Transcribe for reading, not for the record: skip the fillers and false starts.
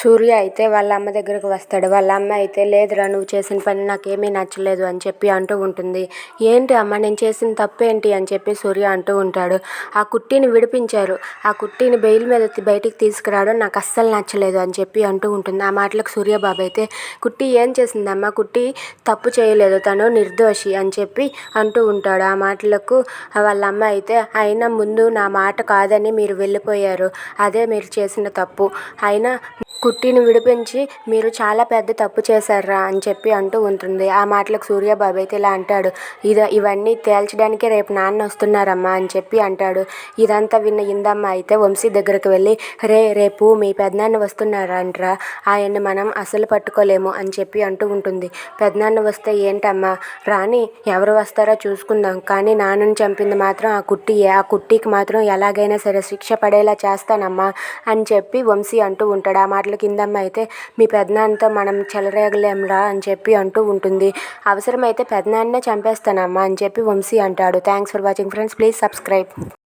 సూర్య అయితే వాళ్ళ అమ్మ దగ్గరకు వస్తాడు. వాళ్ళ అమ్మ అయితే లేదురా నువ్వు చేసిన పని నాకేమీ నచ్చలేదు అని చెప్పి అంటూ ఉంటుంది. ఏంటి అమ్మ నేను చేసిన తప్పేంటి అని చెప్పి సూర్య అంటూ ఉంటాడు. ఆ కుట్టిని విడిపించారు, ఆ కుట్టిని బెయిల్ మీద బయటికి తీసుకురావడం నాకు అస్సలు నచ్చలేదు అని చెప్పి అంటూ ఉంటుంది. ఆ మాటలకు సూర్యబాబు అయితే కుట్టి ఏం చేసిందమ్మా, కుట్టి తప్పు చేయలేదు, తను నిర్దోషి అని చెప్పి అంటూ ఉంటాడు. ఆ మాటలకు వాళ్ళ అమ్మ అయితే అయినా ముందు నా మాట కాదని మీరు వెళ్ళిపోయారు, అదే మీరు చేసిన తప్పు, అయినా కుట్టిని విడిపించి మీరు చాలా పెద్ద తప్పు చేశారా అని చెప్పి అంటూ ఉంటుంది. ఆ మాటలకు సూర్యబాబు అయితే ఇలా అంటాడు, ఇవన్నీ తేల్చడానికే రేపు నాన్న వస్తున్నారమ్మా అని చెప్పి అంటాడు. ఇదంతా విన్న ఇందమ్మ అయితే వంశీ దగ్గరకు వెళ్ళి రేపు మీ పెదనాన్న వస్తున్నారంట్రా, ఆయన్ని మనం అసలు పట్టుకోలేము అని చెప్పి అంటూ ఉంటుంది. పెదనాన్న వస్తే ఏంటమ్మా రాని, ఎవరు వస్తారో చూసుకుందాం, కానీ నాన్నని చంపింది మాత్రం ఆ కుట్టియే, ఆ కుట్టికి మాత్రం ఎలాగైనా సరే శిక్ష పడేలా చేస్తానమ్మా అని చెప్పి వంశీ అంటూ ఉంటాడు. ఆ మాటలు కిందమ్మ అయితే మీ పెదనాన్నతో మనం చెలరేగలేంరా అని చెప్పి అంటూ ఉంటుంది. అవసరమైతే పెదనాన్నే చంపేస్తానమ్మా అని చెప్పి వంశీ అంటాడు. Thanks for watching friends, please subscribe.